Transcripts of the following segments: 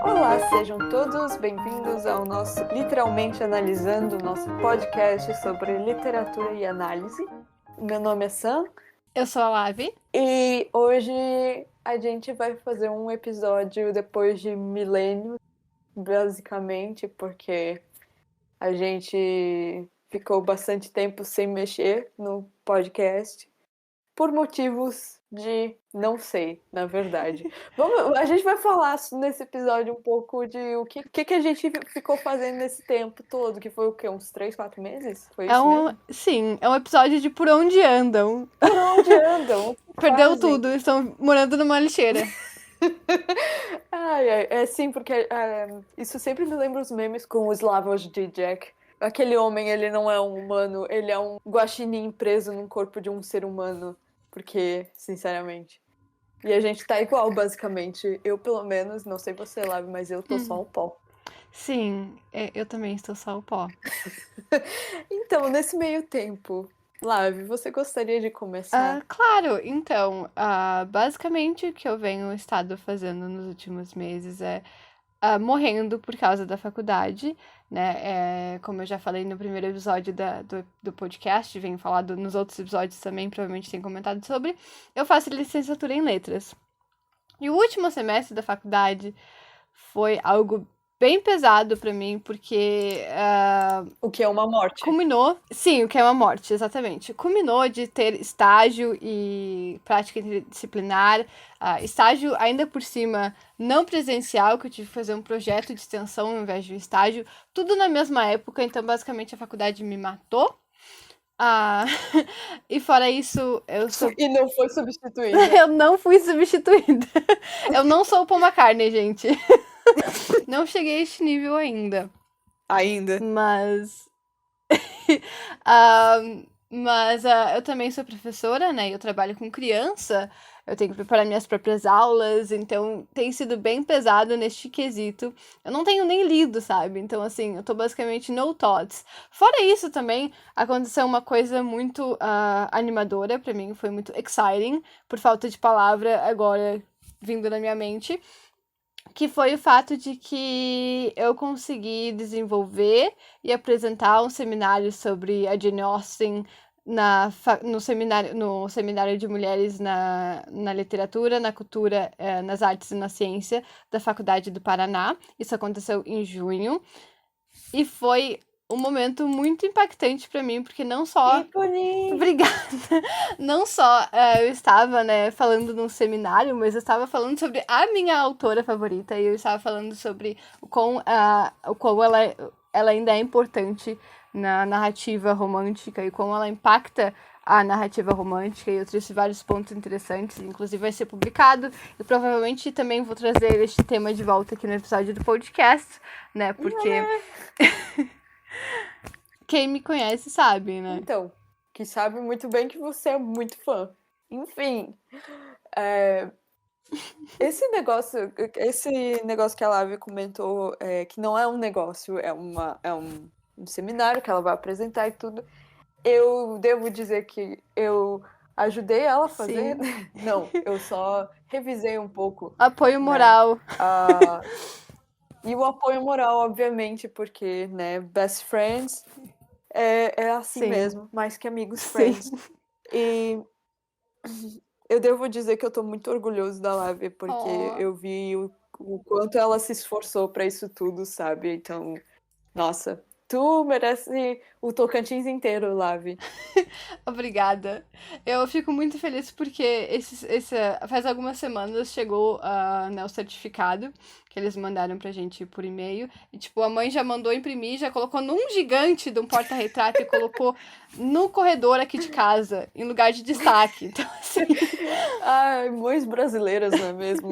Olá, sejam todos bem-vindos ao nosso Literalmente Analisando, nosso podcast sobre literatura e análise. Meu nome é Sam. Eu sou a Lavi. E hoje a gente vai fazer um episódio depois de milênios, basicamente, porque a gente ficou bastante tempo sem mexer no podcast, por motivos de não sei, na verdade. A gente vai falar nesse episódio um pouco de o que a gente ficou fazendo nesse tempo todo, que foi o quê? Uns 3, 4 meses? Foi isso mesmo? Sim, é um episódio de Por Onde Andam. Por onde andam? Perdeu tudo, estão morando numa lixeira. É sim, porque isso sempre me lembra os memes com o Slavoj Žižek. Aquele homem, ele não é um humano, ele é um guaxinim preso no corpo de um ser humano. Porque, sinceramente. E a gente tá igual, basicamente. Eu, pelo menos, não sei você, Lavi, mas eu tô só o pó. Sim, eu também estou só o pó. Então, nesse meio tempo, Lavi, você gostaria de começar? Claro, então, basicamente o que eu venho estado fazendo nos últimos meses é morrendo por causa da faculdade, né? Como eu já falei no primeiro episódio do podcast, venho falado nos outros episódios também, provavelmente tem comentado sobre, eu faço licenciatura em letras. E o último semestre da faculdade foi algo bem pesado pra mim, porque O que é uma morte? culminou... Sim, o que é uma morte, exatamente. Culminou de ter estágio e prática interdisciplinar, estágio ainda por cima não presencial, que eu tive que fazer um projeto de extensão ao invés de um estágio, tudo na mesma época, então basicamente a faculdade me matou. E fora isso, eu sou... E não foi substituída. Eu não fui substituída. Eu não sou o Paul McCartney, gente. Não cheguei a este nível ainda. Ainda? Mas... eu também sou professora, né? Eu trabalho com criança. Eu tenho que preparar minhas próprias aulas. Então, tem sido bem pesado neste quesito. Eu não tenho nem lido, sabe? Então, assim, eu tô basicamente no thoughts. Fora isso, também, aconteceu uma coisa muito animadora pra mim. Foi muito exciting. Por falta de palavra, agora vindo na minha mente. Que foi o fato de que eu consegui desenvolver e apresentar um seminário sobre a Jane Austen no seminário de mulheres na literatura, na cultura, nas artes e na ciência da Faculdade do Paraná. Isso aconteceu em junho. E foi um momento muito impactante para mim, porque não só... Obrigada! Não só eu estava, né, falando num seminário, mas eu estava falando sobre a minha autora favorita, e eu estava falando sobre o quão ela ainda é importante na narrativa romântica, e como ela impacta a narrativa romântica, e eu trouxe vários pontos interessantes, inclusive vai ser publicado, e provavelmente também vou trazer este tema de volta aqui no episódio do podcast, né, porque... Quem me conhece sabe, né? Então, que sabe muito bem que você é muito fã. Enfim, esse negócio que a Lavi comentou, que não é um negócio, é um seminário que ela vai apresentar e tudo, eu devo dizer que eu ajudei ela a fazer. Sim. Não, eu só revisei um pouco. Apoio moral. Né? E o apoio moral, obviamente, porque, né, best friends é assim Sim. mesmo, mais que amigos friends. E eu devo dizer que eu tô muito orgulhoso da Lavi, porque eu vi o quanto ela se esforçou pra isso tudo, sabe? Então, nossa, Tu merece o Tocantins inteiro, Lavi. Obrigada. Eu fico muito feliz porque faz algumas semanas chegou né, o certificado que eles mandaram pra gente por e-mail. E, tipo, a mãe já mandou imprimir, já colocou num gigante de um porta-retrato e colocou no corredor aqui de casa, em lugar de destaque. Então, assim. Ai, mães brasileiras, não é mesmo?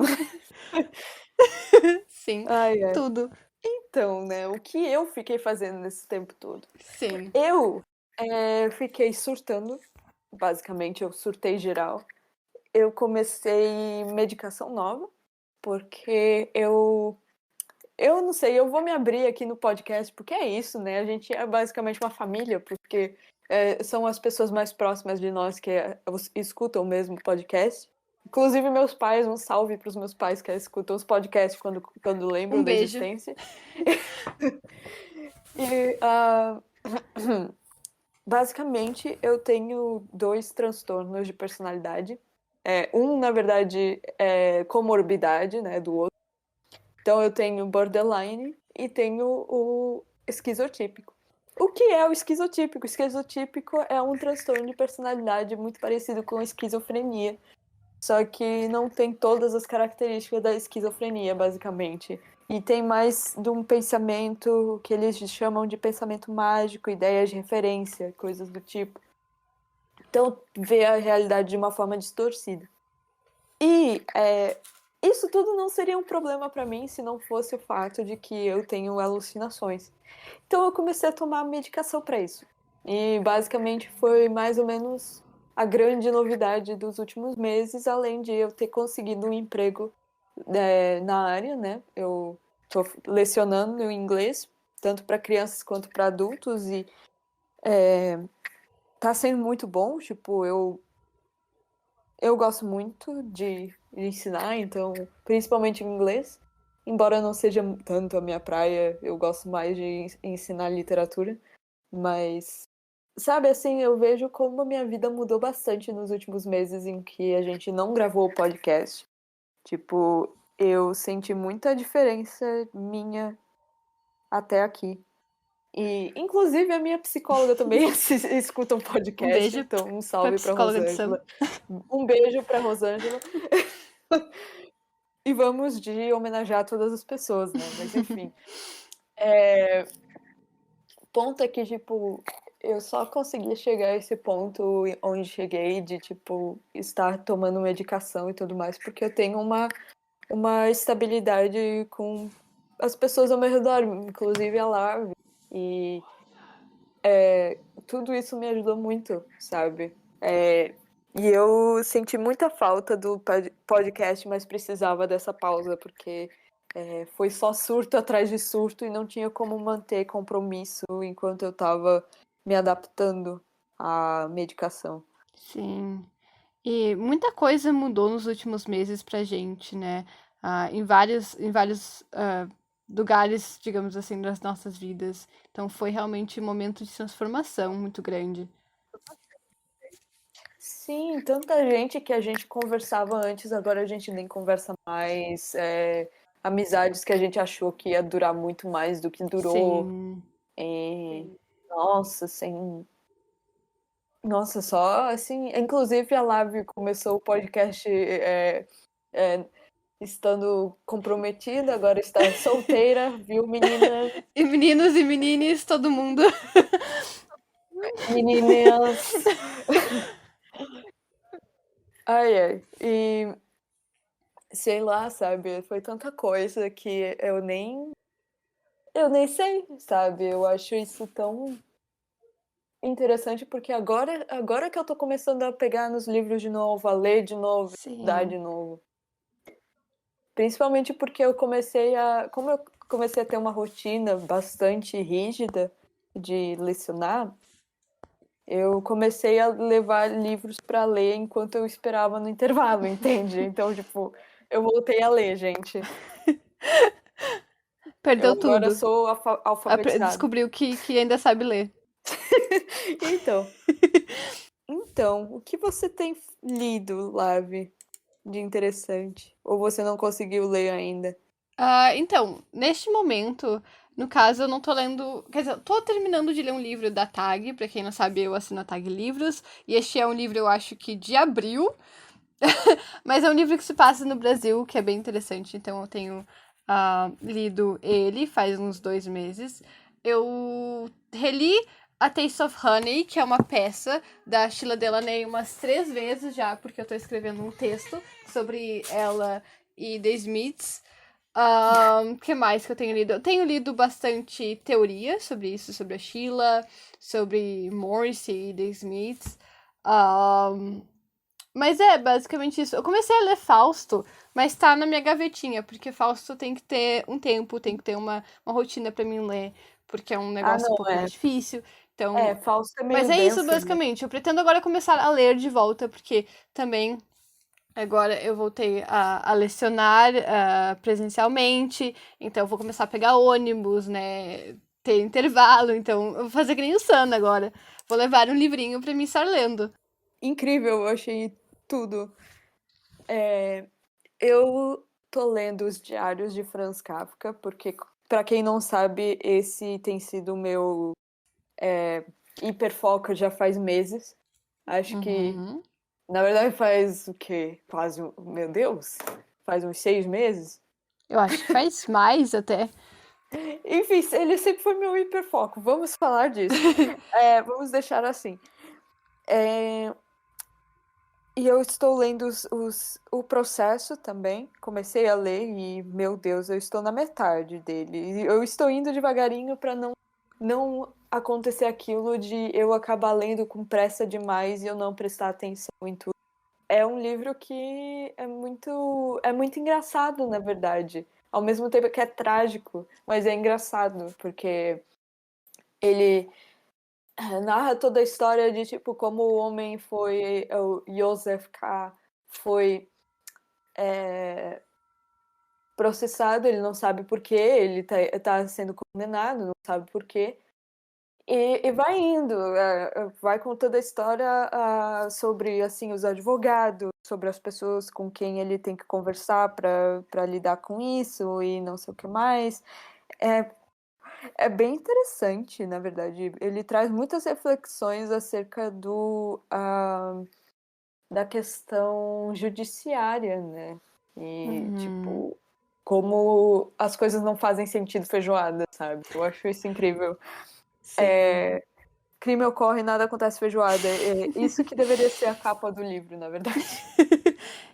Sim, Ai, ai. tudo. Então, né, o que eu fiquei fazendo nesse tempo todo? Sim. Eu fiquei surtando, basicamente eu surtei geral. Eu comecei medicação nova, porque eu não sei, eu vou me abrir aqui no podcast, porque é isso, né? A gente é basicamente uma família, porque são as pessoas mais próximas de nós que escutam o mesmo podcast. Inclusive meus pais, um salve para os meus pais que escutam os podcasts quando lembram Um da beijo. existência. E basicamente eu tenho 2 transtornos de personalidade. Um, na verdade, é comorbidade, né, do outro. Então eu tenho borderline e tenho o esquizotípico. O que é o esquizotípico? O esquizotípico é um transtorno de personalidade muito parecido com a esquizofrenia, só que não tem todas as características da esquizofrenia, basicamente. E tem mais de um pensamento que eles chamam de pensamento mágico, ideias de referência, coisas do tipo. Então, vê a realidade de uma forma distorcida. E isso tudo não seria um problema para mim se não fosse o fato de que eu tenho alucinações. Então eu comecei a tomar medicação para isso. E basicamente foi mais ou menos a grande novidade dos últimos meses, além de eu ter conseguido um emprego na área, né? Eu estou lecionando em inglês, tanto para crianças quanto para adultos, e tá sendo muito bom. Tipo, eu gosto muito de ensinar, então, principalmente em inglês. Embora não seja tanto a minha praia, eu gosto mais de ensinar literatura. Mas, sabe, assim, eu vejo como a minha vida mudou bastante nos últimos meses em que a gente não gravou o podcast. Tipo, eu senti muita diferença minha até aqui. E, inclusive, a minha psicóloga também escuta um Um podcast, beijo então um pra salve para psicóloga de Sam. Rosângela. Um beijo para Rosângela. E vamos de homenagear todas as pessoas, né? Mas enfim. O ponto é que, tipo, eu só consegui chegar a esse ponto onde cheguei de, tipo, estar tomando medicação e tudo mais, porque eu tenho uma estabilidade com as pessoas ao meu redor, inclusive a Larve. E tudo isso me ajudou muito, sabe? E eu senti muita falta do podcast, mas precisava dessa pausa, porque foi só surto atrás de surto e não tinha como manter compromisso enquanto eu estava me adaptando à medicação. Sim. E muita coisa mudou nos últimos meses pra gente, né? Em vários lugares, digamos assim, das nossas vidas. Então foi realmente um momento de transformação muito grande. Sim, tanta gente que a gente conversava antes, agora a gente nem conversa mais. Amizades que a gente achou que ia durar muito mais do que durou. Sim. Nossa, assim, nossa, só assim. Inclusive, a Live começou o podcast é, estando comprometida, agora está solteira, viu, menina? E meninos e menines, todo mundo. Meninas. Ai, ai. E sei lá, sabe? Foi tanta coisa que eu nem sei, sabe? Eu acho isso tão interessante porque agora que eu tô começando a pegar nos livros de novo, a ler de novo, estudar Sim. de novo. Principalmente porque como eu comecei a ter uma rotina bastante rígida de lecionar, eu comecei a levar livros para ler enquanto eu esperava no intervalo, entende? Então, tipo, eu voltei a ler, gente. Eu Perdeu agora tudo. sou alfabetizada. Descobriu que ainda sabe ler. Então, o que você tem lido, Lave, de interessante? Ou você não conseguiu ler ainda? Então, neste momento, No caso, eu não tô lendo. Quer dizer, eu tô terminando de ler um livro da Tag. Pra quem não sabe, eu assino a Tag Livros. E este é um livro, eu acho que de abril. Mas é um livro que se passa no Brasil, que é bem interessante. Então eu tenho lido ele faz uns 2 meses. Eu reli A Taste of Honey, que é uma peça da Sheila Delaney umas 3 vezes já, porque eu tô escrevendo um texto sobre ela e The Smiths. Que mais que eu tenho lido? Eu tenho lido bastante teoria sobre isso, sobre a Sheila, sobre Morrissey e The Smiths. Mas é basicamente isso. Eu comecei a ler Fausto, mas tá na minha gavetinha, porque Fausto tem que ter um tempo, tem que ter uma rotina pra mim ler, porque é um Ah, negócio um não, pouco mais difícil. Então. Fausto é Mas meio é isso, denso, né? basicamente. Eu pretendo agora começar a ler de volta, porque também agora eu voltei a lecionar presencialmente, então eu vou começar a pegar ônibus, né? Ter intervalo, então eu vou fazer que nem o Sana agora. Vou levar um livrinho pra mim estar lendo. Incrível, eu achei tudo. Eu tô lendo os diários de Franz Kafka, porque, para quem não sabe, esse tem sido o meu hiperfoco já faz meses. Acho que, Uhum. na verdade, faz o quê? Meu Deus, faz uns 6 meses. Eu acho que faz mais até. Enfim, ele sempre foi meu hiperfoco. Vamos falar disso. Vamos deixar assim. E eu estou lendo o processo também. Comecei a ler e, meu Deus, eu estou na metade dele. E eu estou indo devagarinho para não acontecer aquilo de eu acabar lendo com pressa demais e eu não prestar atenção em tudo. É um livro que é muito engraçado, na verdade. Ao mesmo tempo que é trágico, mas é engraçado, porque ele narra toda a história de tipo como o homem foi, o Joseph K. foi processado, ele não sabe por quê, ele tá sendo condenado, não sabe por quê. E vai indo, vai com toda a história sobre assim os advogados, sobre as pessoas com quem ele tem que conversar para lidar com isso e não sei o que mais. É, é bem interessante, na verdade. Ele traz muitas reflexões acerca da questão judiciária, né? E, Uhum. tipo, como as coisas não fazem sentido feijoada, sabe? Eu acho isso incrível. Sim. Crime ocorre, nada acontece feijoada. É isso que deveria ser a capa do livro, na verdade.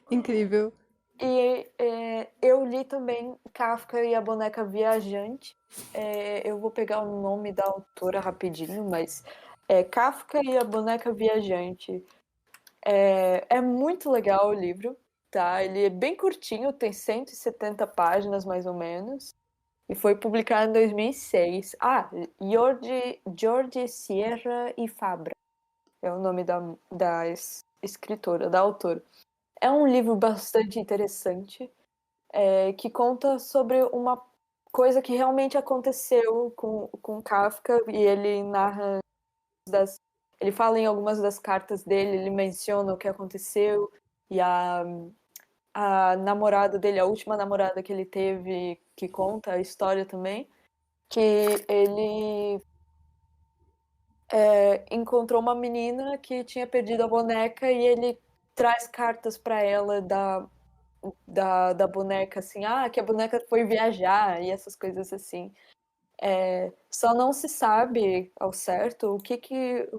Incrível. E eu li também Kafka e a Boneca Viajante. Eu vou pegar o nome da autora rapidinho, mas Kafka e a Boneca Viajante. É muito legal o livro, tá? Ele é bem curtinho, tem 170 páginas mais ou menos. E foi publicado em 2006. George Sierra e Fabra é o nome da escritora, da autora. É um livro bastante interessante, que conta sobre uma coisa que realmente aconteceu com Kafka, e ele narra ele fala em algumas das cartas dele, ele menciona o que aconteceu, e a namorada dele, a última namorada que ele teve, que conta a história também, que ele encontrou uma menina que tinha perdido a boneca e ele traz cartas para ela da boneca, assim, que a boneca foi viajar e essas coisas assim. Só não se sabe ao certo o que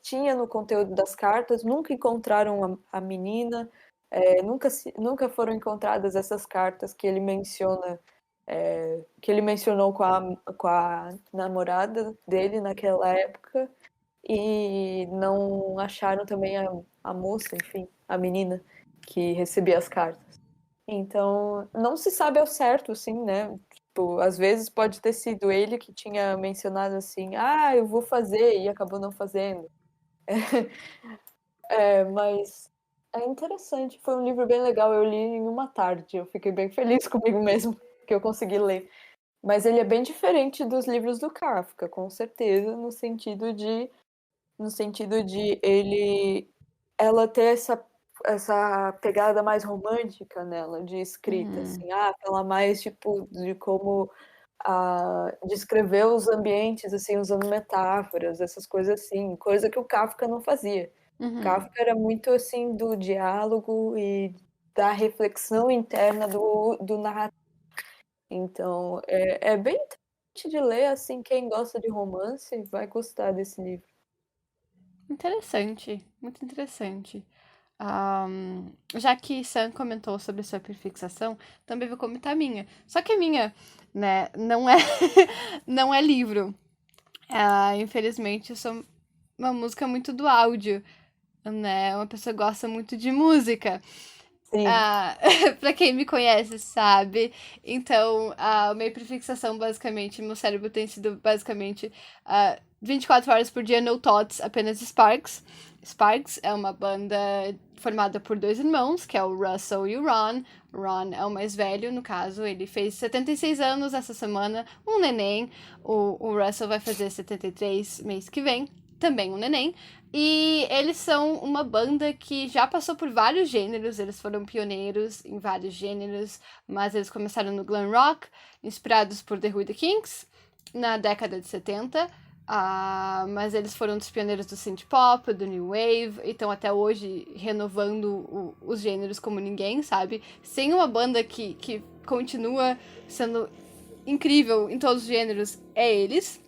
tinha no conteúdo das cartas, nunca encontraram a menina, nunca foram encontradas essas cartas que ele menciona, que ele mencionou com a namorada dele naquela época, e não acharam também a moça, enfim, a menina que recebia as cartas. Então, não se sabe ao certo, assim, né? Tipo, às vezes pode ter sido ele que tinha mencionado assim, eu vou fazer, e acabou não fazendo. Mas é interessante, foi um livro bem legal, eu li em uma tarde, eu fiquei bem feliz comigo mesmo que eu consegui ler. Mas ele é bem diferente dos livros do Kafka, com certeza, no sentido de ela ter essa pegada mais romântica nela, de escrita, Uhum. assim, aquela mais, tipo, de como a descrever os ambientes, assim, usando metáforas, essas coisas assim, coisa que o Kafka não fazia. O Uhum. Kafka era muito, assim, do diálogo e da reflexão interna do narrador. Então, é bem interessante de ler, assim, quem gosta de romance vai gostar desse livro. Interessante, muito interessante. Já que Sam comentou sobre sua hiperfixação, também vou comentar a minha. Só que a minha, né, não é, não é livro. Infelizmente, eu sou uma música muito do áudio, né? Uma pessoa que gosta muito de música. Sim. Ah, pra quem me conhece, sabe? Então, a minha hiperfixação, basicamente, meu cérebro tem sido basicamente 24 horas por dia, no thoughts, apenas Sparks. Sparks é uma banda formada por dois irmãos, que é o Russell e o Ron. O Ron é o mais velho, no caso, ele fez 76 anos essa semana, um neném. O Russell vai fazer 73 mês que vem, também um neném. E eles são uma banda que já passou por vários gêneros, eles foram pioneiros em vários gêneros, mas eles começaram no glam rock, inspirados por The Who e The Kinks, na década de 70. Mas eles foram dos pioneiros do synth pop, do new wave, e estão até hoje renovando os gêneros como ninguém, sabe? Sem uma banda que continua sendo incrível em todos os gêneros, é eles.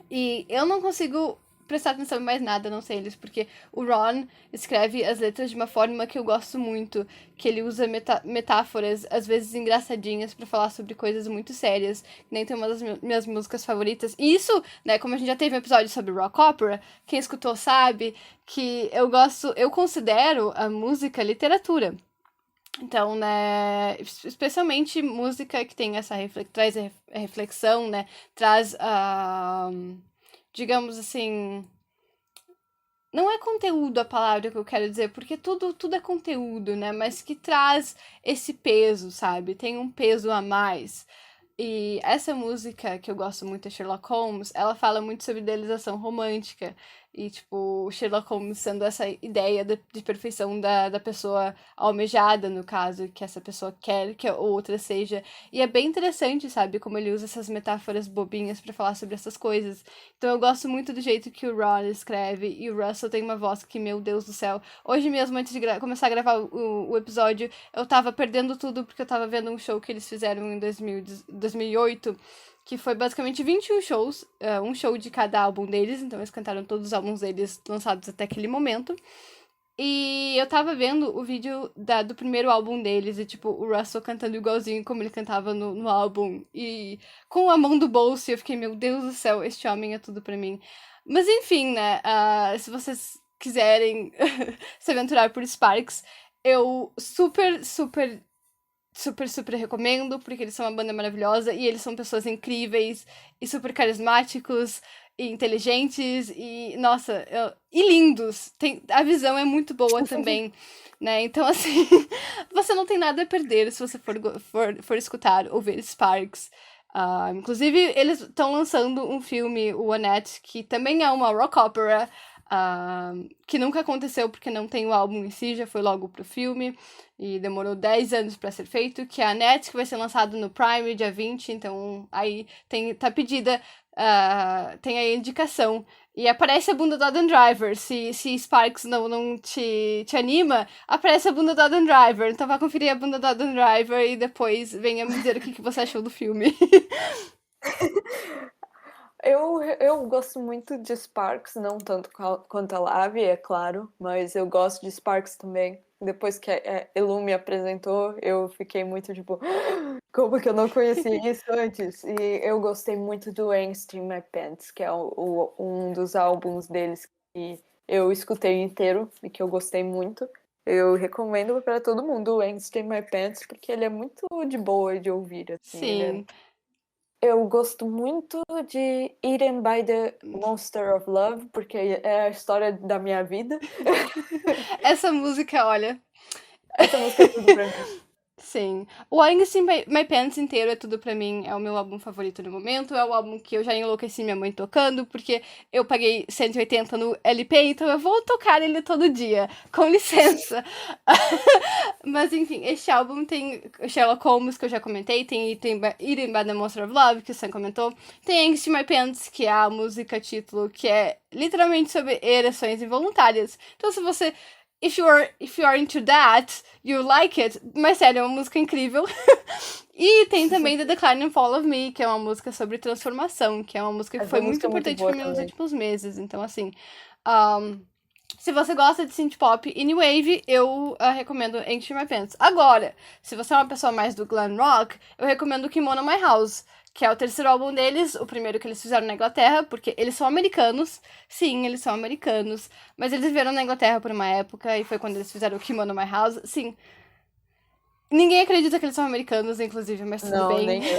E eu não consigo prestar atenção em mais nada, não sei eles, porque o Ron escreve as letras de uma forma que eu gosto muito, que ele usa metáforas, às vezes engraçadinhas, pra falar sobre coisas muito sérias, que nem tem uma das minhas músicas favoritas. E isso, né, como a gente já teve um episódio sobre rock opera, quem escutou sabe que eu considero a música literatura. Então, né, especialmente música que tem essa traz a reflexão, né, traz digamos assim, não é conteúdo a palavra que eu quero dizer, porque tudo é conteúdo, né, mas que traz esse peso, sabe, tem um peso a mais. E essa música que eu gosto muito é Sherlock Holmes, ela fala muito sobre idealização romântica. E, tipo, o Sherlock Holmes sendo essa ideia de perfeição da pessoa almejada, no caso, que essa pessoa quer que a outra seja. E é bem interessante, sabe, como ele usa essas metáforas bobinhas pra falar sobre essas coisas. Então eu gosto muito do jeito que o Ron escreve, e o Russell tem uma voz que, meu Deus do céu. Hoje mesmo, antes de começar a gravar o episódio, eu tava perdendo tudo porque eu tava vendo um show que eles fizeram em 2008, que foi basicamente 21 shows, um show de cada álbum deles, então eles cantaram todos os álbuns deles lançados até aquele momento. E eu tava vendo o vídeo do primeiro álbum deles, e tipo, o Russell cantando igualzinho como ele cantava no álbum, e com a mão do bolso, e eu fiquei, meu Deus do céu, este homem é tudo pra mim. Mas enfim, né, se vocês quiserem se aventurar por Sparks, eu super recomendo, porque eles são uma banda maravilhosa e eles são pessoas incríveis e super carismáticos e inteligentes e, nossa, e lindos. A visão é muito boa também, né? Então, assim, você não tem nada a perder se você for escutar ou ver Sparks. Inclusive, eles estão lançando um filme, o Annette, que também é uma rock opera, que nunca aconteceu porque não tem o álbum em si, já foi logo pro filme e demorou 10 anos pra ser feito, que é a Annette, que vai ser lançado no Prime dia 20, então aí tá pedida, tem aí a indicação. E aparece a bunda do Adam Driver. Se Sparks não te anima, aparece a bunda do Adam Driver. Então vai conferir a bunda do Adam Driver e depois venha me dizer o que você achou do filme. Eu gosto muito de Sparks, não tanto quanto a Lavi, é claro, mas eu gosto de Sparks também. Depois que a Elu me apresentou, eu fiquei muito tipo, como que eu não conhecia isso antes? E eu gostei muito do Angst in My Pants, que é um dos álbuns deles que eu escutei inteiro e que eu gostei muito. Eu recomendo para todo mundo o Angst in My Pants, porque ele é muito de boa de ouvir, assim. Sim. Eu gosto muito de Eaten by the Monster of Love, porque é a história da minha vida. Essa música, olha. Essa música é tudo pra mim. Sim. O Angst in My Pants inteiro é tudo pra mim. É o meu álbum favorito no momento. É o álbum que eu já enlouqueci minha mãe tocando, porque eu paguei 180 no LP, então eu vou tocar ele todo dia. Com licença. Mas enfim, este álbum tem Sherlock Holmes, que eu já comentei, tem Eating by the Monster of Love, que o Sam comentou. Tem Angst in My Pants, que é a música título, que é literalmente sobre ereções involuntárias. Então se você if you are into that, you like it. Mas sério, é uma música incrível. E tem também The Decline and Fall of Me, que é uma música sobre transformação, que é uma música que Essa foi música muito é muito importante boa pra mim nos também. últimos meses. Então, assim, se você gosta de synth pop e new wave, eu recomendo Angst in My Pants. Agora, se você é uma pessoa mais do glam rock, eu recomendo Kimono My House, que é o terceiro álbum deles, o primeiro que eles fizeram na Inglaterra, porque eles são americanos. Sim, eles são americanos, mas eles vieram na Inglaterra por uma época e foi quando eles fizeram o Kimono My House. Sim, ninguém acredita que eles são americanos, inclusive, mas tudo Não, bem. nem eu.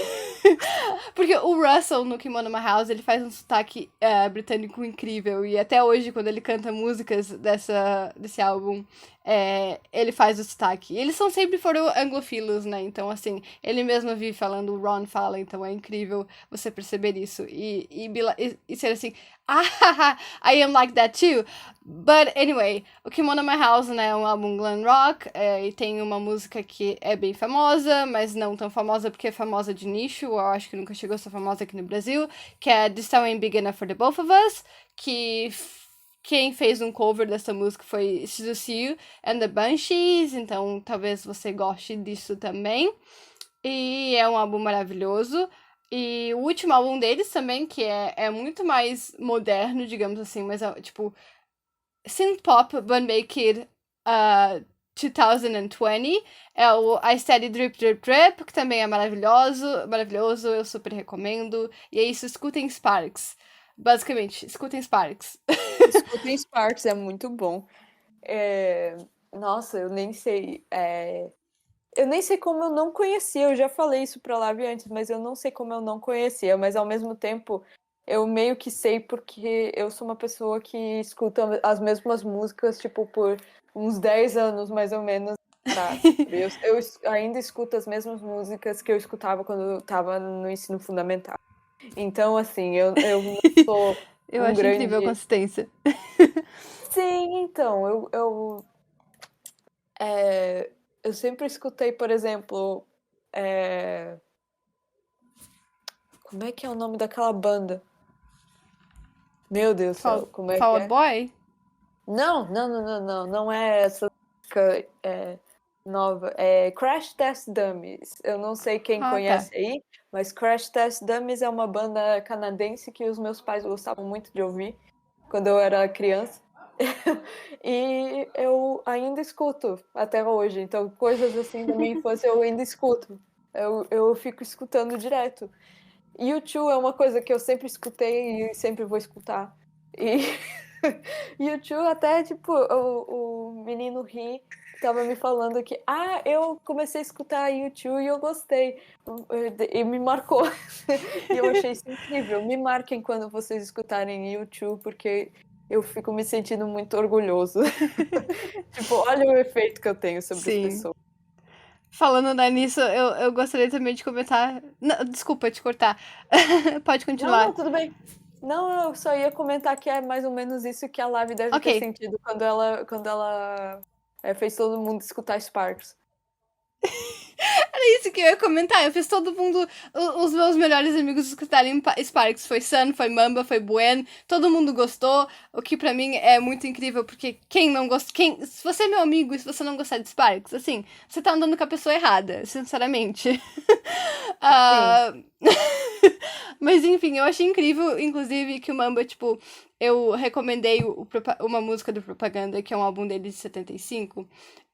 Porque o Russell, no Kimono My House, ele faz um sotaque britânico incrível. E até hoje, quando ele canta músicas desse álbum, ele faz o sotaque. E eles sempre foram anglofilos, né? Então, assim, ele mesmo vive falando, o Ron fala, então é incrível você perceber isso. E ser assim, I am like that too. But anyway, o Kimono My House, né, é um álbum glam rock, e tem uma música que é bem famosa, mas não tão famosa porque é famosa de nicho, eu acho que nunca chegou a ser famosa aqui no Brasil, que é This Town Ain't Big Enough for the Both of Us, que quem fez um cover dessa música foi Suzu and the Banshees, então talvez você goste disso também. E é um álbum maravilhoso. E o último álbum deles também, que é muito mais moderno, digamos assim, mas é tipo synth pop, but make it 2020. É o I Steady Drip Drip Drip, que também é maravilhoso, eu super recomendo. E é isso, escutem Sparks. Basicamente, escutem Sparks. Escutem Sparks, é muito bom. Nossa, eu nem sei. Eu nem sei como eu não conhecia. Eu já falei isso pra Lavi antes, mas eu não sei como eu não conhecia. Mas ao mesmo tempo, eu meio que sei porque eu sou uma pessoa que escuta as mesmas músicas, tipo, por uns 10 anos, mais ou menos, atrás. Eu ainda escuto as mesmas músicas que eu escutava quando eu tava no ensino fundamental. Então, assim, eu não sou Eu um acho incrível a grande... consistência. Sim, então, eu sempre escutei, por exemplo, como é que é o nome daquela banda? Meu Deus do céu, como é que Fall Out é? Boy? Não é essa música nova. É Crash Test Dummies. Eu não sei quem Ah, tá. conhece aí, mas Crash Test Dummies é uma banda canadense que os meus pais gostavam muito de ouvir quando eu era criança. E eu ainda escuto até hoje. Então, coisas assim da minha infância eu ainda escuto. Eu fico escutando direto. U2 é uma coisa que eu sempre escutei e sempre vou escutar. E U2 até, tipo, o menino Ri tava me falando que eu comecei a escutar U2 e eu gostei. E me marcou. E eu achei isso incrível. Me marquem quando vocês escutarem U2, porque eu fico me sentindo muito orgulhoso. Tipo, olha o efeito que eu tenho sobre as Sim. pessoas. Falando nisso, eu gostaria também de comentar. Não, desculpa te cortar. Pode Não, continuar. tudo bem. Não, eu só ia comentar que é mais ou menos isso que a Lavi deve ter Ok. sentido quando ela fez todo mundo escutar Sparks. Era isso que eu ia comentar. Eu fiz todo mundo, os meus melhores amigos escutarem Sparks. Foi Sun, foi Mamba, foi Buen. Todo mundo gostou. O que pra mim é muito incrível, porque quem não gosta. Se você é meu amigo e se você não gostar de Sparks, assim, você tá andando com a pessoa errada, sinceramente. Sim. Mas enfim, eu achei incrível, inclusive, que o Mamba, tipo, eu recomendei uma música do Propaganda, que é um álbum dele de 75.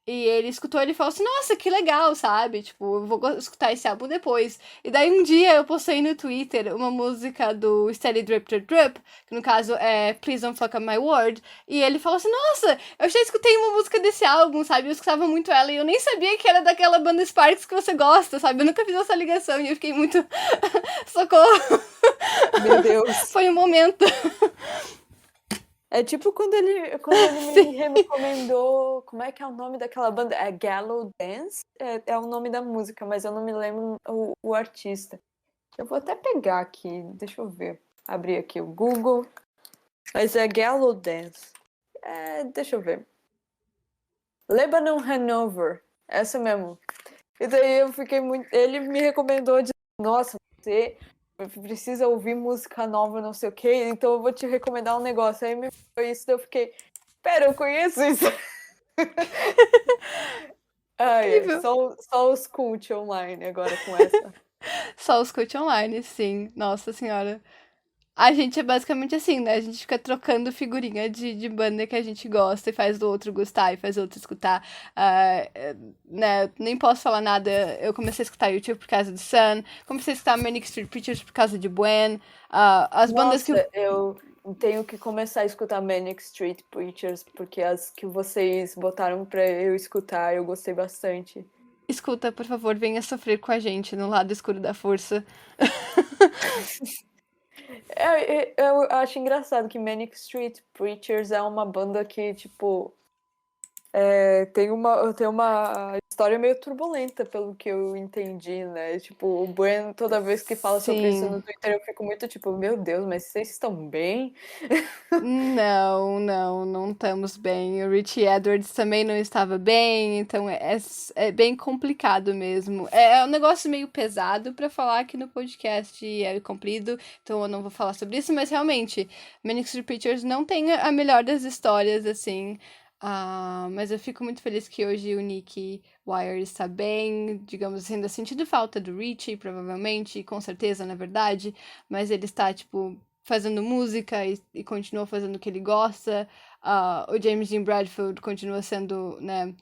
E ele escutou, ele falou assim, nossa, que legal, sabe? Tipo, eu vou escutar esse álbum depois. E daí um dia eu postei no Twitter uma música do Steady Drip Drip Drip, que no caso é Please Don't Fuck Up My World. E ele falou assim, nossa, eu já escutei uma música desse álbum, sabe? Eu escutava muito ela e eu nem sabia que era daquela banda Sparks que você gosta, sabe? Eu nunca fiz essa ligação e eu fiquei muito... Socorro! Meu Deus. Foi um momento. É tipo quando ele me recomendou. Como é que é o nome daquela banda? É Gallow Dance? É o nome da música, mas eu não me lembro o artista. Eu vou até pegar aqui, deixa eu ver. Abrir aqui o Google. Mas é Gallow Dance. Deixa eu ver. Lebanon Hanover. Essa mesmo. E daí eu fiquei muito. Ele me recomendou de. Nossa, você precisa ouvir música nova, não sei o quê, então eu vou te recomendar um negócio. Aí me foi isso, daí eu fiquei. Pera, eu conheço isso. Incrível. Só os cult online agora com essa. Só os coach online, sim. Nossa senhora. A gente é basicamente assim, né? A gente fica trocando figurinha de banda que a gente gosta e faz do outro gostar e faz o outro escutar. Né? Nem posso falar nada. Eu comecei a escutar YouTube por causa do Sun. Comecei a escutar Manic Street Preachers por causa de Gwen. As bandas que Nossa, eu tenho que começar a escutar Manic Street Preachers, porque as que vocês botaram pra eu escutar, eu gostei bastante. escuta, por favor, venha sofrer com a gente no lado escuro da força. Eu acho engraçado que Manic Street Preachers é uma banda que, tipo, tem uma história meio turbulenta, pelo que eu entendi, né? Tipo, o Bueno, toda vez que fala sobre isso Sim. no Twitter, eu fico muito tipo, meu Deus, mas vocês estão bem? Não estamos bem. O Richie Edwards também não estava bem, então é bem complicado mesmo. É um negócio meio pesado pra falar aqui no podcast, é comprido, então eu não vou falar sobre isso, mas realmente, Manic Street Preachers não tem a melhor das histórias, assim. Mas eu fico muito feliz que hoje o Nick Wire está bem, digamos assim, ainda sentindo falta do Richie, provavelmente, com certeza, na verdade, mas ele está, tipo, fazendo música e continua fazendo o que ele gosta. O James Dean Bradfield continua sendo, né,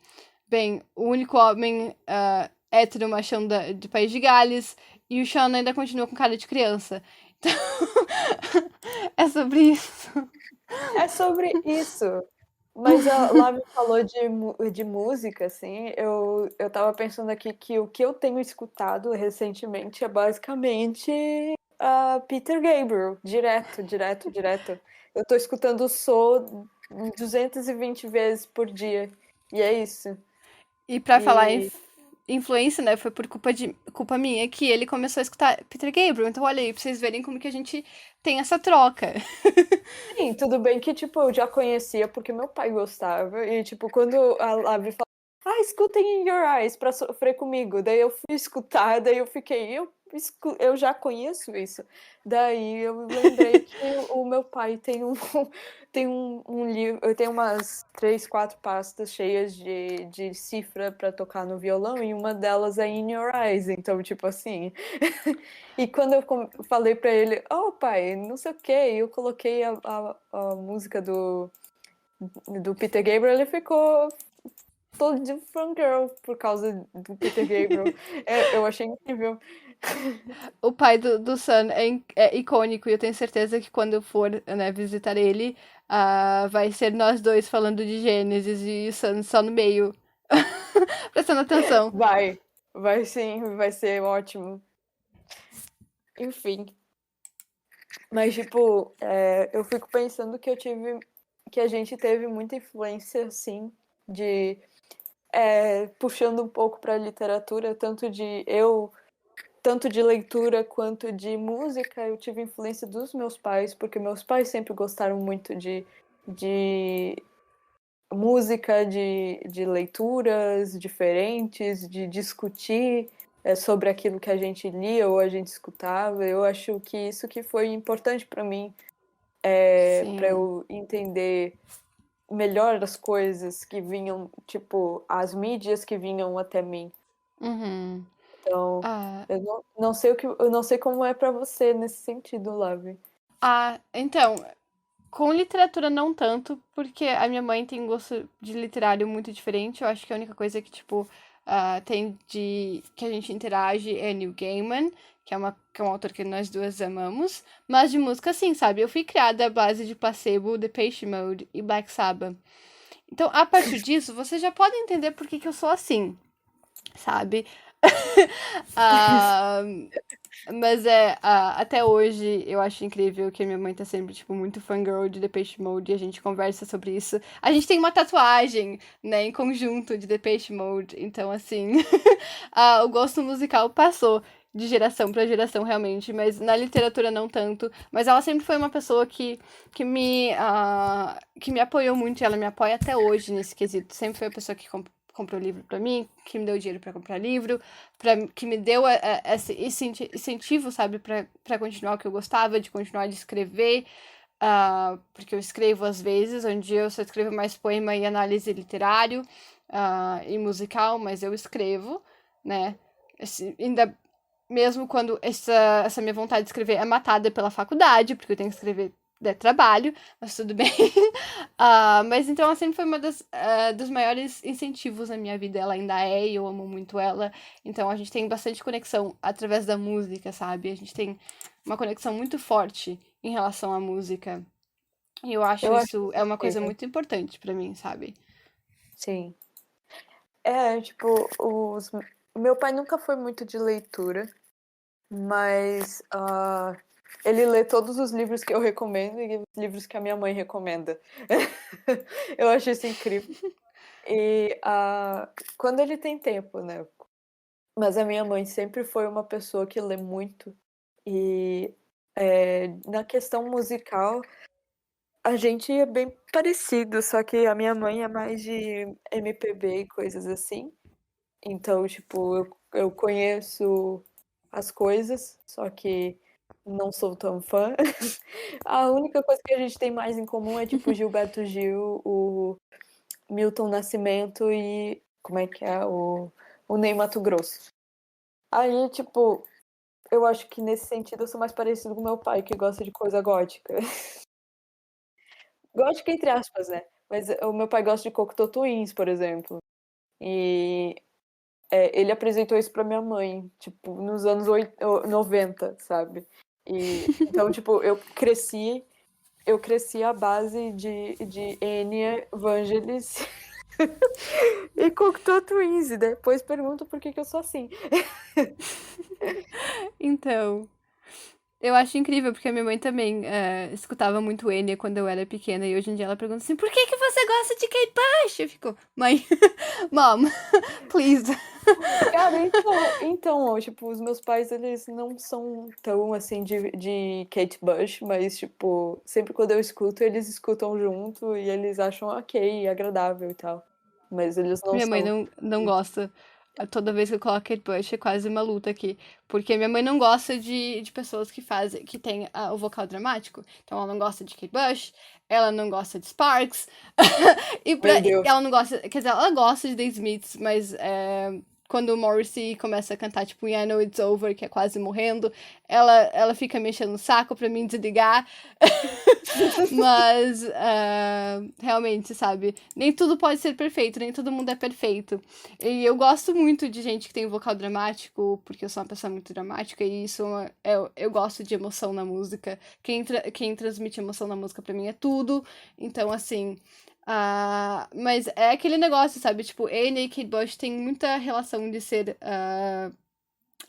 bem, o único homem hétero machão de País de Gales. E o Sean ainda continua com cara de criança. Então, é sobre isso. É sobre isso. Mas a Lavi falou de música, assim, eu tava pensando aqui que o que eu tenho escutado recentemente é basicamente Peter Gabriel, direto, direto, direto. Eu tô escutando o Soul 220 vezes por dia, e é isso. E pra falar em E, influência, né, foi por culpa minha que ele começou a escutar Peter Gabriel. Então, olha aí, pra vocês verem como que a gente tem essa troca. sim, tudo bem que, tipo, eu já conhecia porque meu pai gostava, e, tipo, quando a Lavi falou, escutem In Your Eyes pra sofrer comigo, daí eu fui escutar, daí eu fiquei, eu já conheço isso. Daí eu lembrei que o meu pai tem tem um livro, tem umas 3, 4 pastas cheias de cifra pra tocar no violão, e uma delas é In Your Eyes, então, tipo assim. E quando eu falei pra ele, pai, não sei o que, eu coloquei a música do Peter Gabriel, ele ficou todo de fangirl por causa do Peter Gabriel. Eu achei incrível. O pai do Sun é icônico e eu tenho certeza que quando eu for, né, visitar ele, vai ser nós dois falando de Gênesis e o Sun só no meio, prestando atenção. Vai sim, vai ser ótimo. Enfim. Mas, tipo, eu fico pensando que a gente teve muita influência, assim, de puxando um pouco para a literatura, tanto de leitura quanto de música. Eu tive influência dos meus pais, porque meus pais sempre gostaram muito de música, de leituras diferentes, de discutir sobre aquilo que a gente lia ou a gente escutava. Eu acho que isso que foi importante para mim, para Sim. eu entender melhor as coisas que vinham, tipo, as mídias que vinham até mim. Uhum. Então, Ah, eu não sei como é para você nesse sentido, Lavi. então, com literatura não tanto, porque a minha mãe tem um gosto de literário muito diferente. Eu acho que a única coisa que, tipo, tem que a gente interage é Neil Gaiman, que é um autor que nós duas amamos. Mas de música, sim, sabe? Eu fui criada à base de Placebo, Depeche Mode e Black Sabbath. Então, a partir disso, você já pode entender por que eu sou assim, sabe? Ah, mas até hoje eu acho incrível que a minha mãe tá sempre, tipo, muito fangirl de Depeche Mode e a gente conversa sobre isso. A gente tem uma tatuagem, né, em conjunto de Depeche Mode, então, assim, o gosto musical passou de geração pra geração, realmente, mas na literatura não tanto. Mas ela sempre foi uma pessoa que me apoiou muito e ela me apoia até hoje nesse quesito. Sempre foi a pessoa que comprou livro pra mim, que me deu dinheiro pra comprar livro, que me deu esse incentivo, sabe, pra continuar o que eu gostava, de continuar de escrever, porque eu escrevo às vezes, onde eu só escrevo mais poema e análise literário e musical, mas eu escrevo, né, ainda mesmo quando essa minha vontade de escrever é matada pela faculdade, porque eu tenho que escrever de trabalho, mas tudo bem. Mas então ela sempre foi uma dos maiores incentivos na minha vida. Ela ainda é e eu amo muito ela. Então a gente tem bastante conexão através da música, sabe? A gente tem uma conexão muito forte em relação à música. E eu acho Eu acho isso é uma coisa incrível. muito importante pra mim, sabe? Sim. Tipo, o meu pai nunca foi muito de leitura, mas ele lê todos os livros que eu recomendo e os livros que a minha mãe recomenda. Eu acho isso incrível. E quando ele tem tempo, né? Mas a minha mãe sempre foi uma pessoa que lê muito. E na questão musical, a gente é bem parecido, só que a minha mãe é mais de MPB e coisas assim. Então, tipo, eu conheço as coisas, só que não sou tão fã. A única coisa que a gente tem mais em comum é, tipo, Gilberto Gil, o Milton Nascimento e como é que é? O Ney Matogrosso. Aí, tipo, eu acho que nesse sentido eu sou mais parecido com meu pai, que gosta de coisa gótica. Gótica entre aspas, né? Mas o meu pai gosta de Cocteau Twins, por exemplo. E ele apresentou isso pra minha mãe, tipo, nos anos 90, sabe? E então, tipo, eu cresci à base de Enya, Vangelis e Cocteau Twins, e depois pergunto por que eu sou assim. Então, eu acho incrível, porque a minha mãe também escutava muito Enya quando eu era pequena, e hoje em dia ela pergunta assim, por que você gosta de Kate Bush? Eu fico, mãe, mom, please. Cara, então, tipo, os meus pais, eles não são tão, assim, de Kate Bush, mas, tipo, sempre quando eu escuto, eles escutam junto e eles acham ok, agradável e tal. Mas eles não Minha mãe são. não gosta. Toda vez que eu coloco Kate Bush é quase uma luta aqui. Porque minha mãe não gosta de pessoas que tem o vocal dramático. Então ela não gosta de Kate Bush, ela não gosta de Sparks. Meu Deus. Ela não gosta. Quer dizer, ela gosta de The Smiths, mas quando o Morrissey começa a cantar, tipo, I Know It's Over, que é quase morrendo, ela fica mexendo o saco pra mim desligar. Mas, realmente, sabe? Nem tudo pode ser perfeito, nem todo mundo é perfeito. E eu gosto muito de gente que tem vocal dramático, porque eu sou uma pessoa muito dramática e isso eu gosto de emoção na música. Quem transmite emoção na música pra mim é tudo. Então, assim. Mas é aquele negócio, sabe? Tipo, Anne e Kate Bush têm muita relação de ser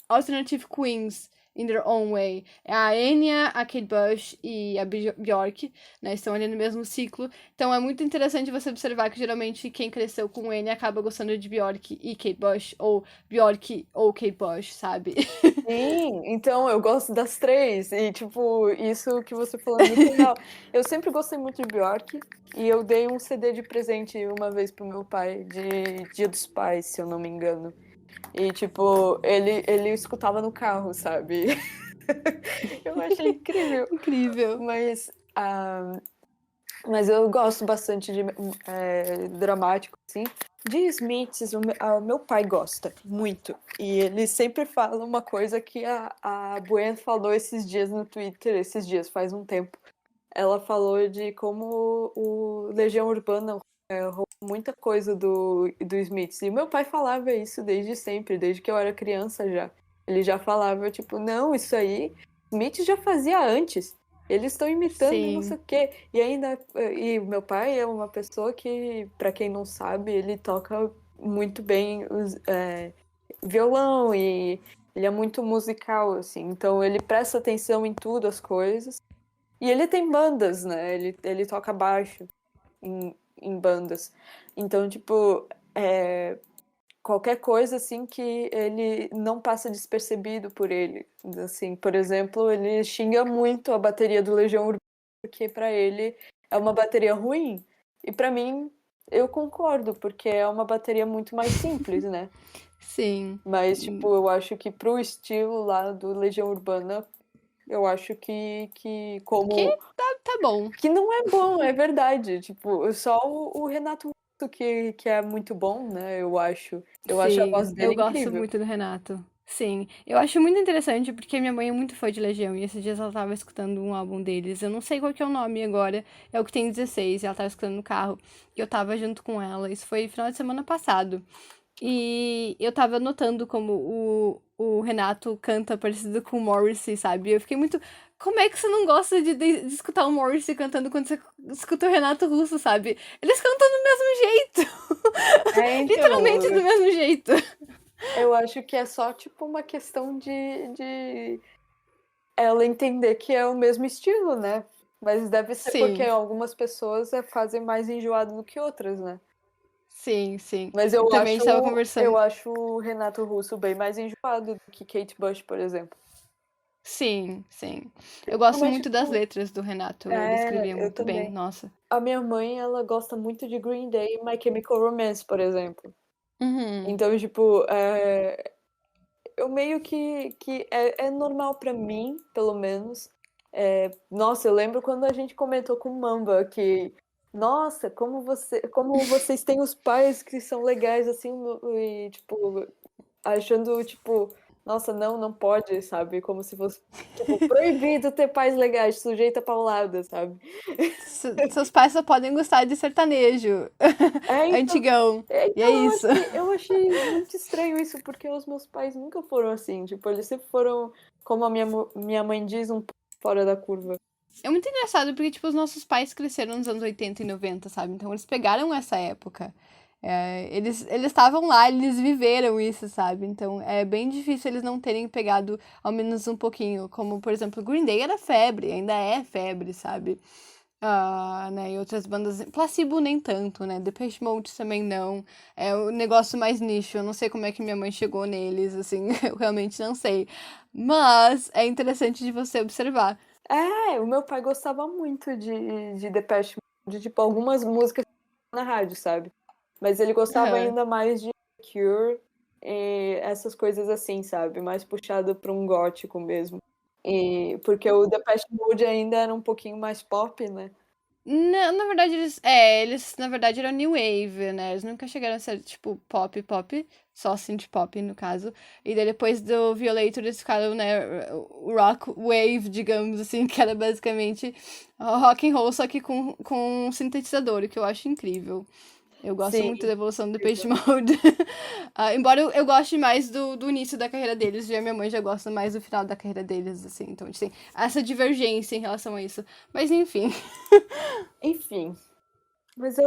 alternative queens in their own way. A Enya, a Kate Bush e a Bjork, né, estão ali no mesmo ciclo. Então é muito interessante você observar que geralmente quem cresceu com Enya acaba gostando de Bjork e Kate Bush, ou Bjork ou Kate Bush, sabe? Sim, então eu gosto das três. E, tipo, isso que você falou é muito real. Eu sempre gostei muito de Bjork e eu dei um CD de presente uma vez pro meu pai, de Dia dos Pais, se eu não me engano. E, tipo, ele escutava no carro, sabe? Eu achei incrível. Incrível. Mas eu gosto bastante de dramático, assim. De Smiths, o meu pai gosta muito. E ele sempre fala uma coisa que a Buen falou esses dias no Twitter, esses dias, faz um tempo. Ela falou de como o Legião Urbana roubou muita coisa do Smiths. E meu pai falava isso desde sempre, desde que eu era criança já. Ele já falava, tipo, não, isso aí, Smith já fazia antes. Eles estão imitando não sei Sim. o quê. E ainda. E meu pai é uma pessoa que, para quem não sabe, ele toca muito bem violão e ele é muito musical, assim. Então ele presta atenção em tudo, as coisas. E ele tem bandas, né? Ele toca baixo em bandas. Então, tipo, qualquer coisa, assim, que ele não passa despercebido por ele. Assim, por exemplo, ele xinga muito a bateria do Legião Urbana, porque pra ele é uma bateria ruim. E pra mim, eu concordo, porque é uma bateria muito mais simples, né? Sim. Mas, tipo, eu acho que pro estilo lá do Legião Urbana, eu acho que Que como... tá bom. Que não é bom, é verdade. Tipo, só o Renato Russo que é muito bom, né? Eu acho. Eu acho a voz Sim, eu dele gosto incrível. muito do Renato. Sim, eu acho muito interessante porque minha mãe é muito fã de Legião e esses dias ela tava escutando um álbum deles. Eu não sei qual que é o nome agora, é o que tem 16, e ela tava escutando no carro e eu tava junto com ela. Isso foi final de semana passado. E eu tava notando como o Renato canta parecido com o Morrissey, sabe? Eu fiquei muito. Como é que você não gosta de escutar o Morrissey cantando quando você escuta o Renato Russo, sabe? Eles cantam do mesmo jeito! Então, Literalmente do mesmo jeito. eu acho que é só, tipo, uma questão de ela entender que é o mesmo estilo, né? Mas deve ser porque Sim, algumas pessoas fazem mais enjoado do que outras, né? sim, sim. Mas E também a gente tava eu conversando. acho o Renato Russo bem mais enjoado do que Kate Bush, por exemplo. Sim, sim. Eu gosto Mas, muito das tipo, letras do Renato. Ele escrevia eu muito bem, também. nossa. A minha mãe, ela gosta muito de Green Day e My Chemical Romance, por exemplo. Uhum. Então, tipo, eu meio que é normal pra mim, pelo menos. Nossa, eu lembro quando a gente comentou com o Mamba que, nossa, como vocês têm os pais que são legais, assim, e, tipo, achando, tipo, nossa, não pode, sabe? Como se fosse, tipo, proibido ter pais legais, sujeito a paulada, sabe? Seus pais só podem gostar de sertanejo. Então, Antigão. E é então isso. eu achei muito estranho isso, porque os meus pais nunca foram assim. Tipo, eles sempre foram, como a minha mãe diz, um pouco fora da curva. É muito engraçado porque, tipo, os nossos pais cresceram nos anos 80 e 90, sabe? Então eles pegaram essa época. Eles estavam lá, eles viveram isso, sabe? Então é bem difícil eles não terem pegado ao menos um pouquinho. Como, por exemplo, Green Day era febre, ainda é febre, sabe? Né, e outras bandas. Placebo nem tanto, né? Depeche Mode também não. É o negócio mais nicho. Eu não sei como é que minha mãe chegou neles, assim, eu realmente não sei. Mas é interessante de você observar. O meu pai gostava muito de Depeche Mode, tipo, algumas músicas na rádio, sabe? Mas ele gostava Aham. ainda mais de Cure e essas coisas assim, sabe? Mais puxado para um gótico mesmo. E porque o Depeche Mode ainda era um pouquinho mais pop, né? Na verdade, eles, na verdade, eram New Wave, né? Eles nunca chegaram a ser, tipo, pop, só synth pop, no caso. E daí, depois do Violator, eles ficaram, né, o rock wave, digamos assim, que era basicamente rock and roll, só que com um sintetizador, o que eu acho incrível. Eu gosto Sim, muito da evolução do Depeche Mode. Embora eu goste mais do início da carreira deles, e a minha mãe já gosta mais do final da carreira deles, assim. Então a gente tem essa divergência em relação a isso. Mas enfim. enfim. Mas eu,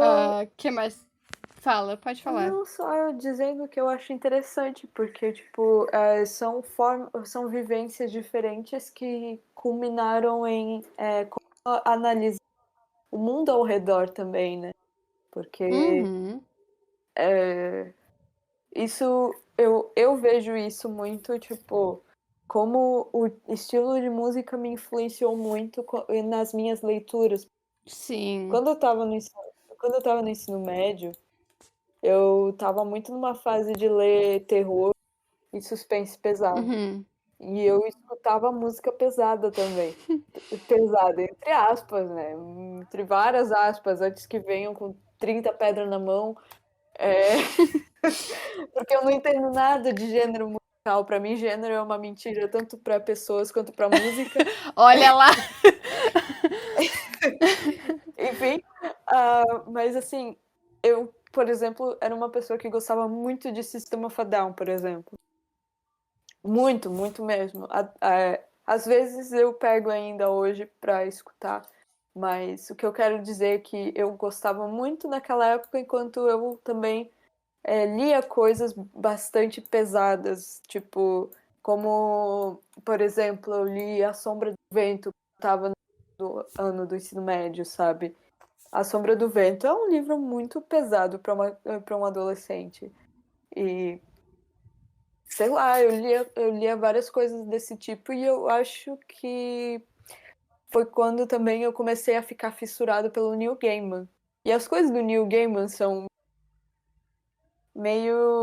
Que mais? Fala, pode falar. não, só dizendo que eu acho interessante, porque, tipo, são vivências diferentes que culminaram em analisar o mundo ao redor também, né? Porque Uhum. eu vejo isso muito, tipo, como o estilo de música me influenciou muito nas minhas leituras. Sim. Quando eu tava quando eu tava no ensino médio, eu tava muito numa fase de ler terror e suspense pesado. Uhum. E eu escutava música pesada também. Pesada, entre aspas, né? Entre várias aspas, antes que venham com 30 pedras na mão. É... Porque eu não entendo nada de gênero musical. Para mim, gênero é uma mentira, tanto para pessoas quanto para música. Olha lá. Enfim, mas assim, eu, por exemplo, era uma pessoa que gostava muito de System of a Down, por exemplo. Muito, muito mesmo. Às vezes eu pego ainda hoje para escutar, mas o que eu quero dizer é que eu gostava muito naquela época, enquanto eu também lia coisas bastante pesadas, tipo, como, por exemplo, eu li A Sombra do Vento, que estava no ano do ensino médio, sabe? A Sombra do Vento é um livro muito pesado para um adolescente. E, sei lá, eu lia várias coisas desse tipo e eu acho que foi quando também eu comecei a ficar fissurado pelo Neil Gaiman. E as coisas do Neil Gaiman são meio.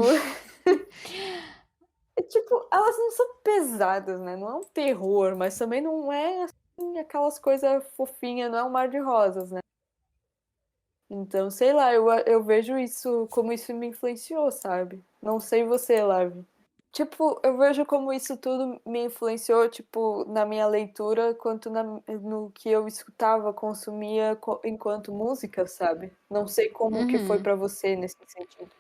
Tipo, elas não são pesadas, né? Não é um terror, mas também não é assim, aquelas coisas fofinhas, não é um mar de rosas, né? Então, sei lá, eu vejo isso, como isso me influenciou, sabe? Não sei você, Lavi. Tipo, eu vejo como isso tudo me influenciou, tipo, na minha leitura, quanto no que eu escutava, consumia enquanto música, sabe? Não sei como que foi Uhum. pra você nesse sentido.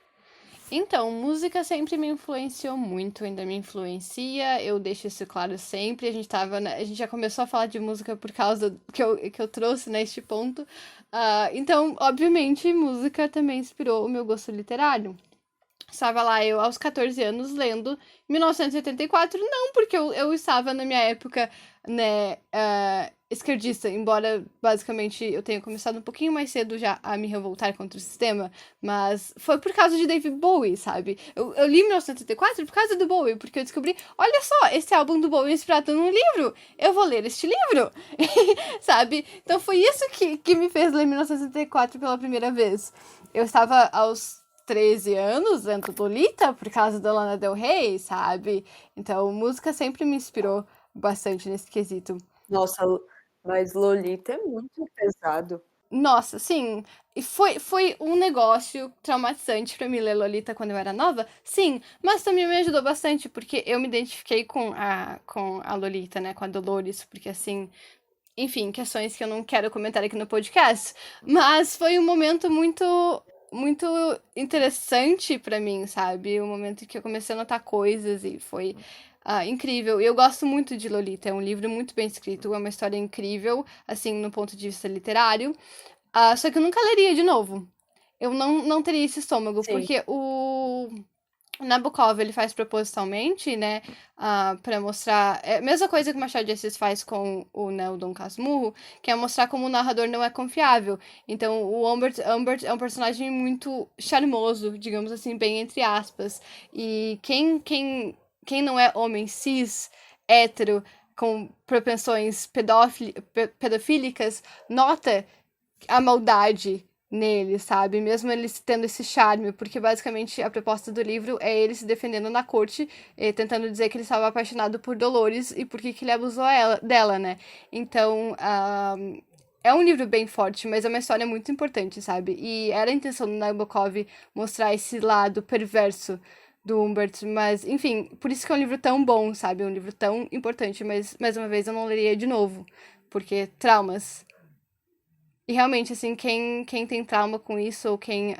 Então, música sempre me influenciou muito, ainda me influencia, eu deixo isso claro sempre. A gente já começou a falar de música por causa que eu trouxe neste ponto. Então, obviamente, música também inspirou o meu gosto literário. Estava lá eu aos 14 anos lendo 1984, não porque eu estava na minha época, né, esquerdista, embora basicamente eu tenha começado um pouquinho mais cedo já a me revoltar contra o sistema, mas foi por causa de David Bowie, sabe? Eu li 1984 por causa do Bowie, porque eu descobri, olha só, esse álbum do Bowie é inspirado num livro, eu vou ler este livro, sabe? Então foi isso que me fez ler 1984 pela primeira vez. Eu estava aos 13 anos lendo Lolita por causa da Lana Del Rey, sabe? Então, música sempre me inspirou bastante nesse quesito. Nossa, mas Lolita é muito pesado. Nossa, sim, e foi um negócio traumatizante pra mim ler Lolita quando eu era nova, sim, mas também me ajudou bastante, porque eu me identifiquei com a Lolita, né, com a Dolores, porque assim, enfim, questões que eu não quero comentar aqui no podcast, mas foi um momento muito interessante pra mim, sabe? Um momento que eu comecei a notar coisas e foi incrível. E eu gosto muito de Lolita, é um livro muito bem escrito, é uma história incrível, assim, no ponto de vista literário. Só que eu nunca leria de novo. Eu não teria esse estômago, Sim. porque o Nabokov, ele faz propositalmente, né, para mostrar... É a mesma coisa que o Machado de Assis faz com o, né, o Dom Casmurro, que é mostrar como o narrador não é confiável. Então, o Humbert é um personagem muito charmoso, digamos assim, bem entre aspas. E quem não é homem cis, hétero, com propensões pedofílicas, nota a maldade nele, sabe? Mesmo ele tendo esse charme, porque basicamente a proposta do livro é ele se defendendo na corte, tentando dizer que ele estava apaixonado por Dolores e por que ele abusou dela, né? Então, é um livro bem forte, mas é uma história muito importante, sabe? E era a intenção do Nabokov mostrar esse lado perverso do Humbert, mas, enfim, por isso que é um livro tão bom, sabe? É um livro tão importante, mas, mais uma vez, eu não leria de novo, porque traumas. E realmente, assim, quem tem trauma com isso ou quem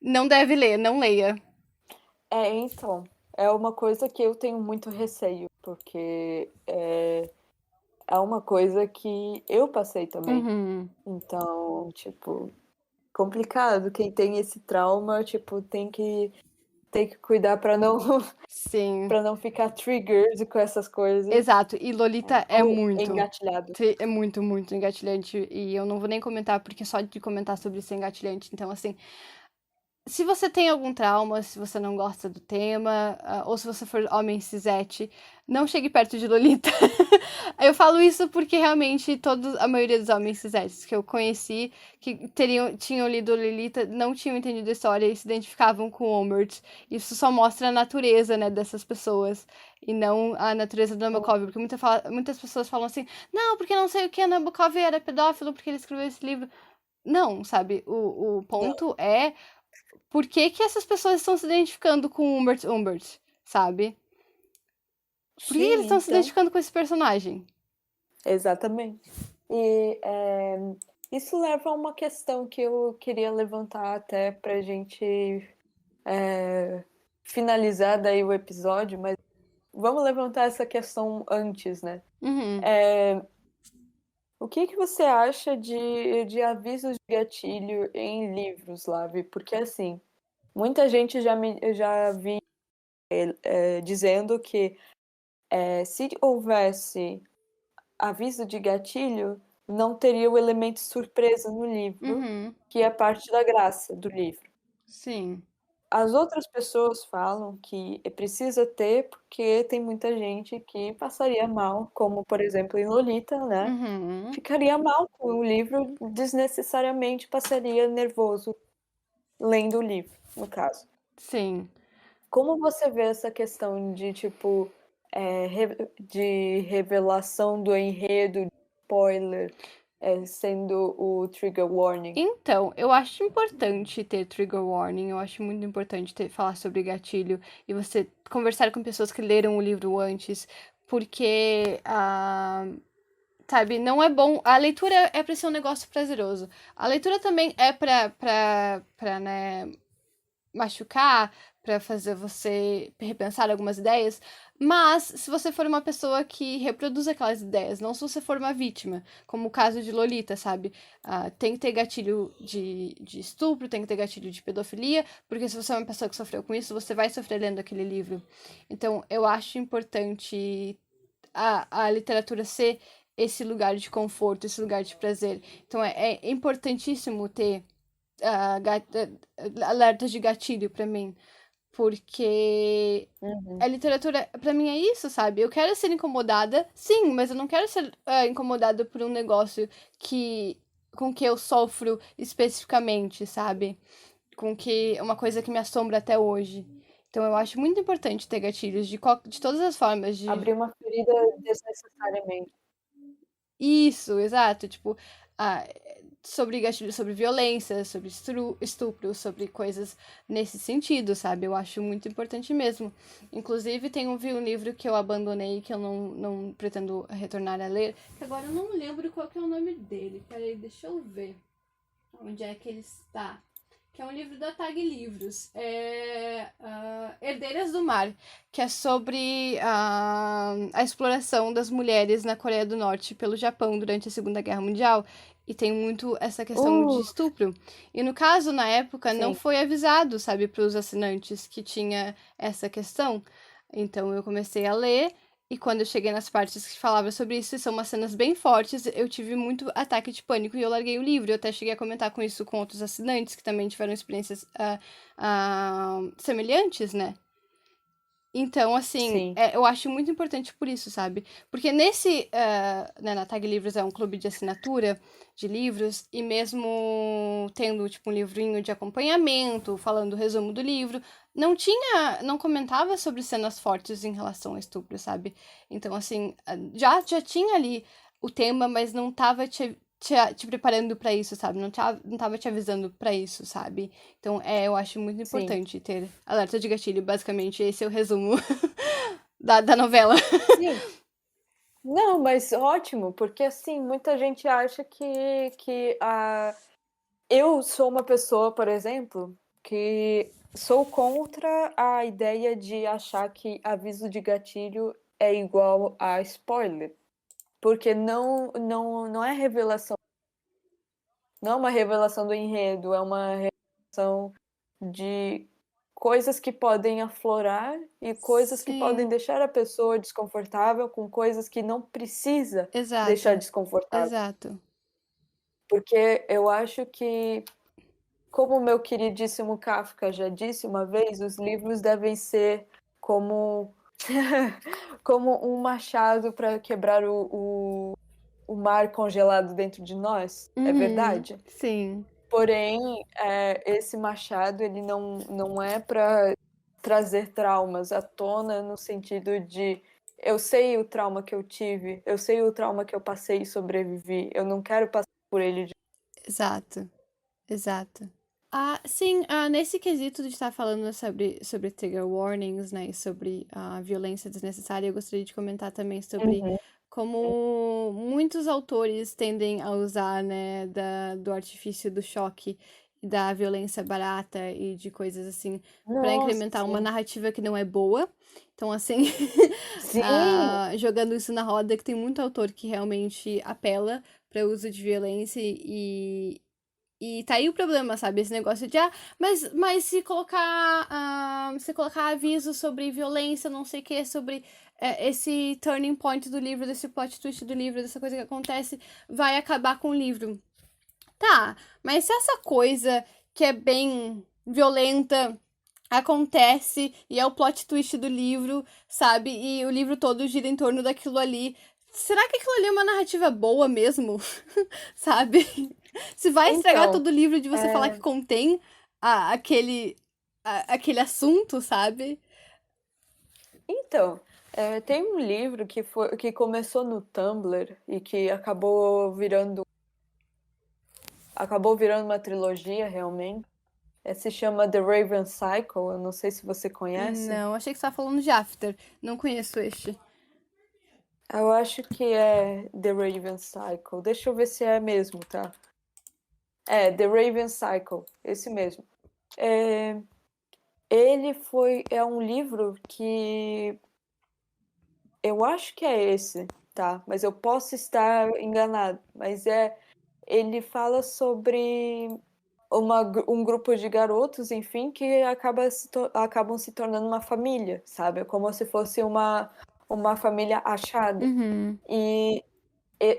não deve ler, não leia. Então, é uma coisa que eu tenho muito receio, porque é uma coisa que eu passei também. Uhum. Então, tipo, complicado. Quem tem esse trauma, tipo, tem que cuidar para não Sim, para não ficar triggered com essas coisas exato. E Lolita ou engatilhado. é muito, muito engatilhante. E eu não vou nem comentar, porque só de comentar sobre isso é engatilhante. Então, assim, se você tem algum trauma, se você não gosta do tema, ou se você for homem cisete, não chegue perto de Lolita. Eu falo isso porque realmente a maioria dos homens cisetes que eu conheci, que tinham lido Lolita, não tinham entendido a história e se identificavam com o Humbert. Isso só mostra a natureza, né, dessas pessoas e não a natureza do Nabokov, porque muitas pessoas falam assim, não, porque não sei o que, Nabokov era pedófilo porque ele escreveu esse livro. Não, sabe, o Não, ponto é por que que essas pessoas estão se identificando com Humbert, sabe? Por que que eles sim, estão se então, identificando com esse personagem? exatamente. E isso leva a uma questão que eu queria levantar até para a gente finalizar daí o episódio, mas vamos levantar essa questão antes, né? Uhum. O que que você acha de avisos de gatilho em livros, Lavi? Porque assim, Muita gente já vi dizendo que se houvesse aviso de gatilho, não teria o elemento surpresa no livro, Uhum, que é parte da graça do livro. sim. As outras pessoas falam que precisa ter porque tem muita gente que passaria mal, como por exemplo em Lolita, né? Uhum, Ficaria mal com o livro, desnecessariamente passaria nervoso lendo o livro, no caso. sim. Como você vê essa questão de, tipo, de revelação do enredo, de spoiler, sendo o trigger warning? Então, eu acho importante ter trigger warning, eu acho muito importante falar sobre gatilho e você conversar com pessoas que leram o livro antes, porque, sabe, não é bom. A leitura é pra ser um negócio prazeroso. A leitura também é pra, né, machucar, pra fazer você repensar algumas ideias. Mas se você for uma pessoa que reproduz aquelas ideias, não se você for uma vítima, como o caso de Lolita, sabe? Tem que ter gatilho de estupro, tem que ter gatilho de pedofilia, porque se você é uma pessoa que sofreu com isso, você vai sofrer lendo aquele livro. Então, eu acho importante a literatura ser esse lugar de conforto, esse lugar de prazer. Então, é importantíssimo ter alertas de gatilho pra mim, porque a Uhum. literatura, pra mim, é isso, sabe? Eu quero ser incomodada, sim, mas eu não quero ser incomodada por um negócio que com que eu sofro especificamente, sabe? Com que uma coisa que me assombra até hoje. Então eu acho muito importante ter gatilhos de todas as formas de Abrir uma ferida desnecessariamente. isso, exato, tipo, ah, sobre gatilhos sobre violência, sobre estupro, sobre coisas nesse sentido, sabe? Eu acho muito importante mesmo. Inclusive, vi um livro que eu abandonei, que eu não pretendo retornar a ler, que agora eu não lembro qual que é o nome dele. Peraí, deixa eu ver onde é que ele está. Que é um livro da Tag Livros. É Herdeiras do Mar, que é sobre a exploração das mulheres na Coreia do Norte pelo Japão durante a Segunda Guerra Mundial. E tem muito essa questão de Uh, estupro. E no caso, na época, não sim. foi avisado, sabe, para os assinantes que tinha essa questão. Então eu comecei a ler e quando eu cheguei nas partes que falava sobre isso, e são umas cenas bem fortes, eu tive muito ataque de pânico e eu larguei o livro. Eu até cheguei a comentar com isso com outros assinantes que também tiveram experiências semelhantes, né? Então, assim, Sim. eu acho muito importante por isso, sabe? Porque né, na Tag Livros é um clube de assinatura de livros, e mesmo tendo, tipo, um livrinho de acompanhamento, falando o resumo do livro, não comentava sobre cenas fortes em relação a estupro, sabe? Então, assim, já tinha ali o tema, mas não tava te preparando pra isso, sabe? Não tava te avisando pra isso, sabe? Então, eu acho muito Sim. importante ter alerta de gatilho. Basicamente, esse é o resumo da novela. Sim. Não, mas ótimo, porque assim, muita gente acha que eu sou uma pessoa, por exemplo, que sou contra a ideia de achar que aviso de gatilho é igual a spoiler, porque não é revelação, não é uma revelação do enredo, é uma revelação de coisas que podem aflorar e coisas que podem Sim, deixar a pessoa desconfortável com coisas que não precisa deixar exato, desconfortável. exato. Porque eu acho que, como o meu queridíssimo Kafka já disse uma vez, os livros devem ser como, como um machado para quebrar o mar congelado dentro de nós. É Uhum, verdade? sim, Porém, esse machado ele não é para trazer traumas à tona no sentido de eu sei o trauma que eu tive, eu sei o trauma que eu passei e sobrevivi, eu não quero passar por ele de... exato, exato. Sim, nesse quesito de estar falando sobre trigger warnings, né, e sobre a violência desnecessária, eu gostaria de comentar também sobre Uhum. como muitos autores tendem a usar, né, do artifício do choque e da violência barata e de coisas assim para Nossa, incrementar uma sim. narrativa que não é boa. Então, assim, Sim, jogando isso na roda, que tem muito autor que realmente apela para o uso de violência E tá aí o problema, sabe? Esse negócio de, mas se colocar aviso sobre violência, não sei o que, sobre esse turning point do livro, desse plot twist do livro, dessa coisa que acontece, vai acabar com o livro. Tá, mas se essa coisa que é bem violenta acontece e é o plot twist do livro, sabe? E o livro todo gira em torno daquilo ali. Será que aquilo ali é uma narrativa boa mesmo? Sabe? Se vai estragar Então, todo o livro de você falar que é, contém aquele, aquele assunto, sabe? tem um livro que começou no Tumblr e que acabou virando uma trilogia realmente. Se chama The Raven Cycle, eu não sei se você conhece. Não, achei que você estava falando de After. Não conheço este. Eu acho que é The Raven Cycle. Deixa eu ver se é mesmo, tá? The Raven Cycle, esse mesmo. É, é um livro que eu acho que é esse, tá? Mas eu posso estar enganado. Ele fala sobre um grupo de garotos, enfim, que acabam se tornando uma família, sabe? É como se fosse uma família achada. Uhum. E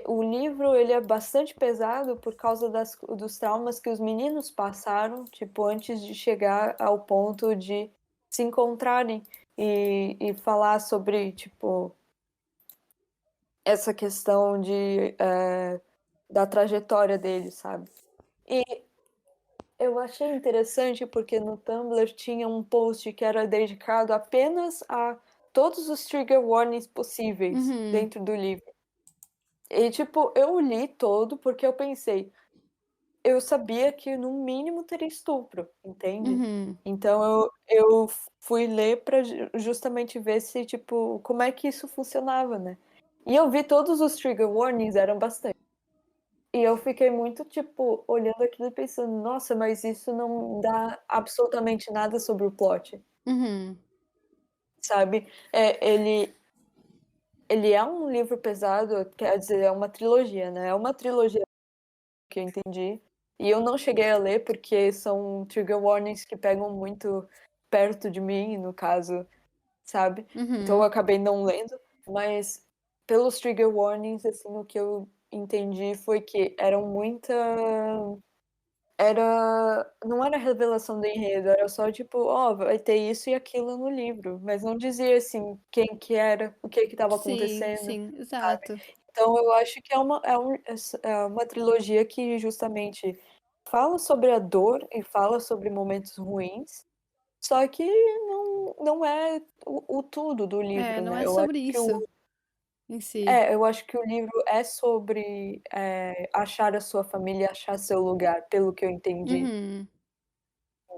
o livro ele é bastante pesado por causa dos traumas que os meninos passaram, tipo, antes de chegar ao ponto de se encontrarem e falar sobre, tipo, essa questão da trajetória deles, sabe? E eu achei interessante porque no Tumblr tinha um post que era dedicado apenas a todos os trigger warnings possíveis Uhum. dentro do livro. E, tipo, eu li todo porque eu pensei, eu sabia que no mínimo teria estupro, entende? Uhum. Então eu fui ler para justamente ver se, tipo, como é que isso funcionava, né? E eu vi todos os trigger warnings, eram bastante. E eu fiquei muito, tipo, olhando aquilo e pensando, nossa, mas isso não dá absolutamente nada sobre o plot, Uhum. sabe? Ele é um livro pesado, quer dizer, é uma trilogia, né? É uma trilogia que eu entendi. E eu não cheguei a ler porque são trigger warnings que pegam muito perto de mim, no caso, sabe? Então eu Uhum. acabei não lendo, mas pelos trigger warnings, assim, o que eu entendi foi que não era revelação do enredo, era só tipo, vai ter isso e aquilo no livro, mas não dizia assim quem que era, o que estava Sim, acontecendo, sim, sabe? exato. Então eu acho que é uma trilogia que justamente fala sobre a dor e fala sobre momentos ruins, só que não é o tudo do livro, Não né? é sobre isso em si. Eu acho que o livro é sobre achar a sua família, achar seu lugar, pelo que eu entendi. Uhum.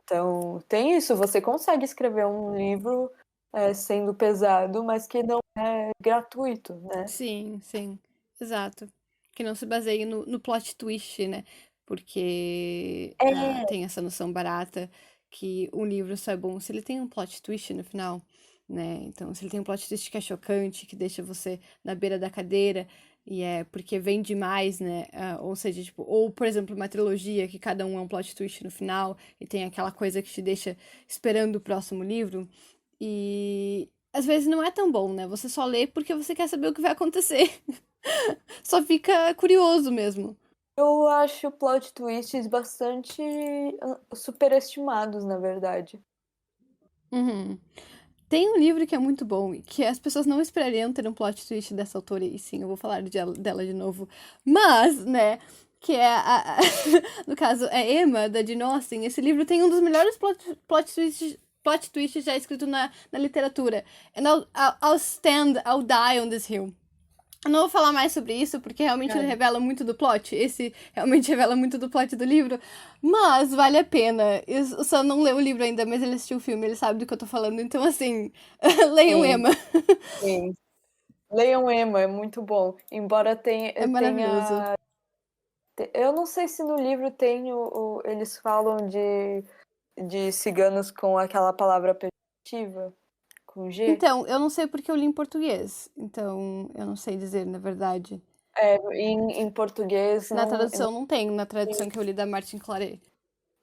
Então, tem isso, você consegue escrever um livro sendo pesado, mas que não é gratuito, né? Sim, sim, exato. Que não se baseie no plot twist, né? Porque É, tem essa noção barata que um livro só é bom se ele tem um plot twist no final, né? Então, se ele tem um plot twist que é chocante, que deixa você na beira da cadeira, e é porque vem demais, né? Ou seja, tipo, ou, por exemplo, uma trilogia que cada um é um plot twist no final, e tem aquela coisa que te deixa esperando o próximo livro. E às vezes não é tão bom, né? Você só lê porque você quer saber o que vai acontecer. Só fica curioso mesmo. eu acho plot twists bastante superestimados, na verdade. Uhum. Tem um livro que é muito bom e que as pessoas não esperariam ter um plot twist dessa autora, e sim, eu vou falar dela de novo. Mas, né, que é no caso, é Emma, da Jane Austen. Esse livro tem um dos melhores plot twists já escrito na literatura. And I'll die on this hill. Eu não vou falar mais sobre isso, porque realmente ele Cara, revela muito do plot. Esse realmente revela muito do plot do livro. Mas vale a pena. O Sam não leu o livro ainda, mas ele assistiu o filme, ele sabe do que eu tô falando. Então, assim, leiam sim, Emma. sim. Leiam Emma, é muito bom. Embora É maravilhoso. tenha. Eu não sei se no livro tem eles falam de ciganos com aquela palavra pejorativa, com G. Então, eu não sei porque eu li em português. Então, eu não sei dizer, na verdade. Em português Na não. tradução não tem, na tradução que eu li da Martin Claret.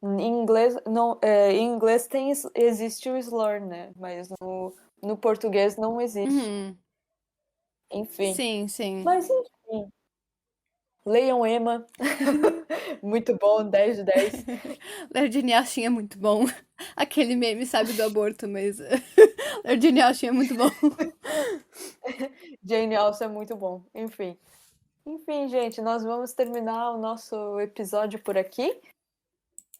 Em inglês não. Em inglês existe o slur, né? Mas no português não existe. Uhum. Enfim. Sim. Mas enfim. Leiam Emma. Muito bom, 10 de 10. Ler Jane Austen é muito bom. Aquele meme, sabe, do aborto, mas Ler Jane Austen é muito bom. Jane Austen é muito bom. Enfim. Enfim, gente, nós vamos terminar o nosso episódio por aqui.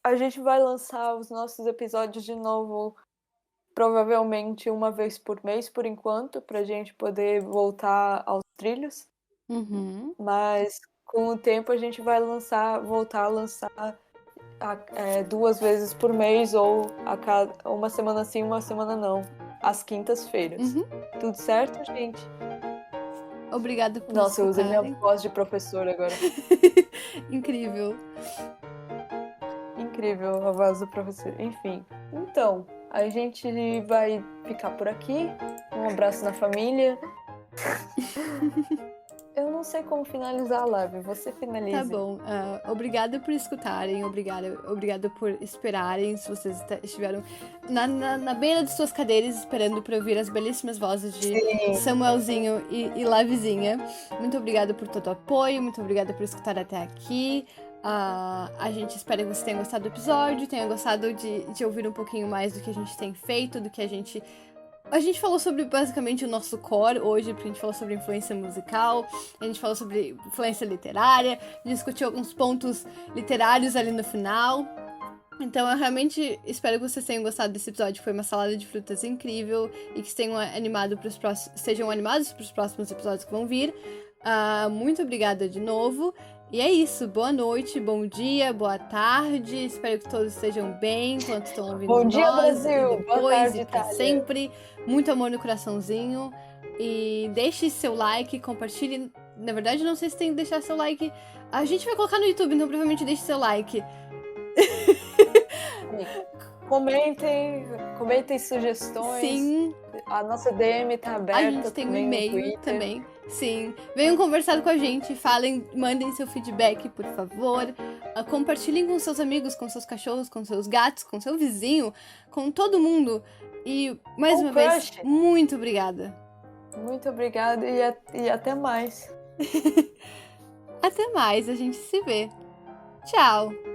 A gente vai lançar os nossos episódios de novo, provavelmente uma vez por mês, por enquanto, pra gente poder voltar aos trilhos. Uhum. Mas com o tempo a gente vai voltar a lançar 2 vezes por mês ou uma semana sim, uma semana não, às quintas-feiras. Uhum. Tudo certo, gente? Obrigada por Nossa, eu usei minha escutarem. voz de professora agora. Incrível. Incrível a voz do professor. Enfim, então, a gente vai ficar por aqui. Um abraço na família. Eu não sei como finalizar a live, você finaliza. Tá bom. Obrigada por escutarem, obrigada por esperarem. Se vocês estiveram na beira de suas cadeiras esperando para ouvir as belíssimas vozes de Samuelzinho e Lavizinha. Muito obrigada por todo o apoio, muito obrigada por escutar até aqui. A gente espera que você tenha gostado do episódio, tenha gostado de ouvir um pouquinho mais do que a gente tem feito, do que a gente falou sobre basicamente o nosso core hoje, porque a gente falou sobre influência musical, a gente falou sobre influência literária, discutiu alguns pontos literários ali no final. Então eu realmente espero que vocês tenham gostado desse episódio. Foi uma salada de frutas incrível e que estejam animados para os próximos episódios que vão vir. Muito obrigada de novo. E é isso, boa noite, bom dia, boa tarde. Espero que todos estejam bem enquanto estão ouvindo Bom dia, nós. Brasil. E depois, boa tarde, e pra Itália. sempre. Muito amor no coraçãozinho. E deixe seu like, compartilhe. Na verdade, não sei se tem que deixar seu like. A gente vai colocar no YouTube, então provavelmente deixe seu like. Comentem sugestões. Sim. A nossa DM tá aberta. A gente tem um também no e-mail Twitter. também. Sim. Venham conversar com a gente, mandem seu feedback, por favor. Compartilhem com seus amigos, com seus cachorros, com seus gatos, com seu vizinho, com todo mundo. E, mais uma vez, muito obrigada. Muito obrigada e até mais. Até mais, a gente se vê. Tchau!